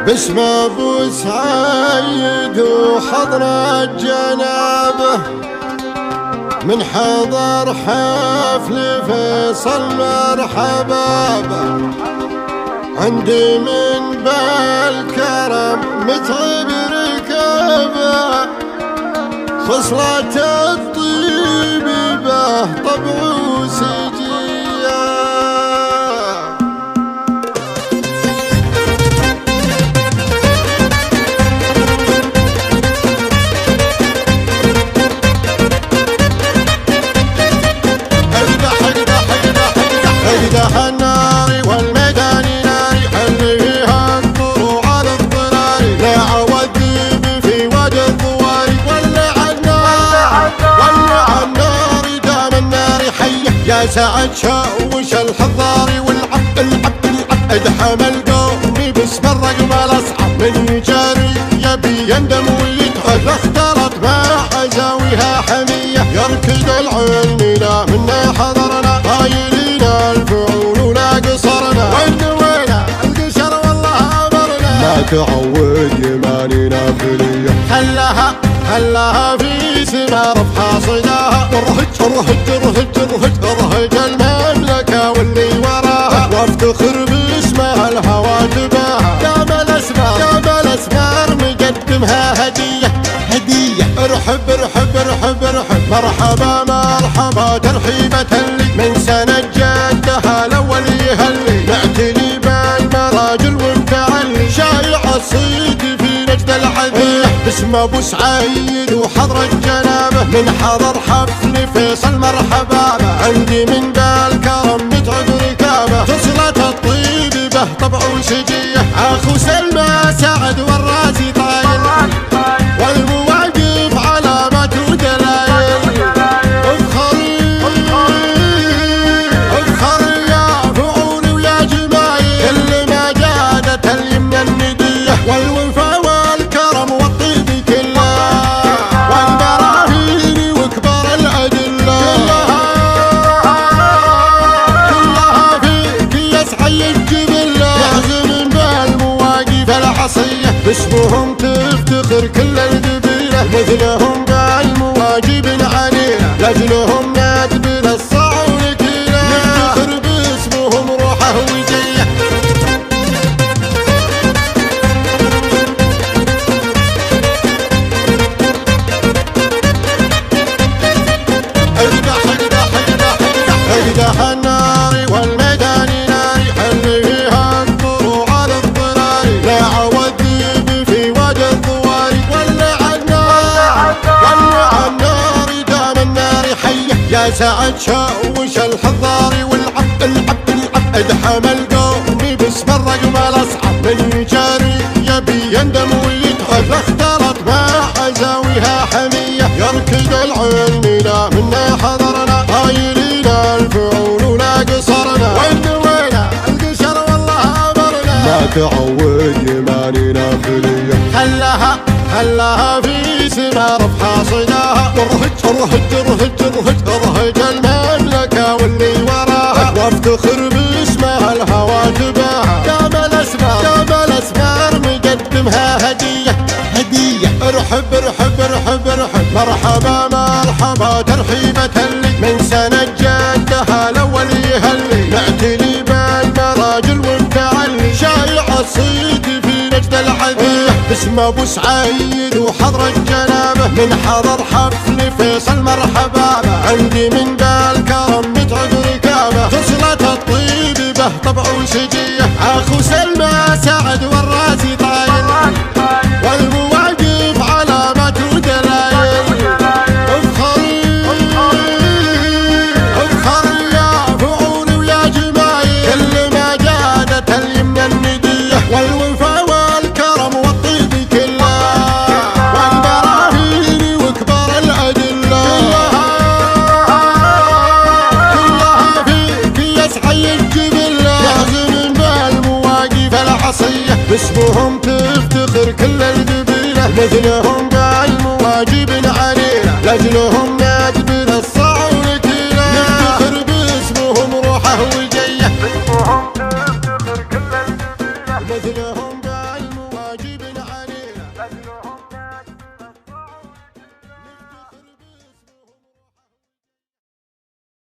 باسم ابو سعيد وحضرة جنابه من حضر حفل فيصل مرحبا به. عندي من بالكرم متعب ركابه خصلة الطيب به طبع وسجيه. اقدح النار والميدان ناري حل فيها الضروع على الضراري لا عوذب في وجه الضواري ولع النار ولع النار دام النار حيه يا سعد شوش الحضاري والعب العب العب ادحم القوم باسم الرقم الاصعب من يجاري يبي يندم ويتغل اختلط مع عزاويها حميه يركض العلم لا منا حضرنا هايلين الفعول ولا قصرنا وين القشر والله امرنا لا تعود يمانينا فليه خلاها في سما رفحة صداها ارهج المملكة واللي وراها وافتخر باسمها الهوى تباها جمال اسمار مقدمها هدية ارحب مرحبا ترحيبة لي من سنة جدها الاول يهلي نعتني بالمراجل ومتعلي شايع الصيد في نجد العذية باسم ابو سعيد وحضرة جنابه من حضر حفل فيصل مرحبا به. عندي من بالكرم متعب ركابه خصلة الطيب به طبع وسجيه اخو سلمى سعد والراسي طايل والمواقف علامات ودلايل افخر يا فعول ويا جمايل كل ما جادت اليمن النديه والوفا والكرم والطيب كله والبراهين وكبار الادله كلها فيك يسعي الجبله يحزم بالمواقف العصيه باسمهم تفتخر كل القبيله مثلهم بالمواجب علينا لاجلهم ندبل الصعون كيله نفتخر باسمهم روحه وجيه. اقدح النار والميدان ناري حل فيها الضروع على الضراري لا عوذب في وجه الضواري ولع النار دام النار حيه يا سعد شوش الحضاري والعب العب ادحم القوم باسم الرقم الاصعب من يجاري يبي يندم ويتغل اختلط مع عزاويها حميه يركض العلم لا منا حضرنا هايلين الفعول ولا قصرنا وين القشر والله امرنا لا تعود يمانينا فليه خلاها في سما رفحة صداها ارهج المملكة واللي وراها وافتخر باسمها الهوى تباها جمال اسمار مقدمها هدية ارحب مرحبا ترحيبة لي من سنة جدها الاول يهلي نعتني بالمراجل ومتعلي شايع الصيد في نجد العذية باسم ابو سعيد وحضرة جنابه من حضر حفل فيصل مرحبا به. عندي من بالكرم متعب ركابه خصلة الطيب به طبع وسجيه اخو سلمى سعد والراسي طايل والمواقف علامات ودلايل افخر يا فعول ويا جمايل كل ما جادت اليمن النديه والوفا والكرم والطيب كله والبراهين وكبار الادله كلها فيك يسعي الجبله يحزم بالمواقف العصيه باسمهم تفتخر كل القبيله مثلهم بالمواجب علينا لاجلهم ندبل الصعون كيله نفتخر باسمهم روحه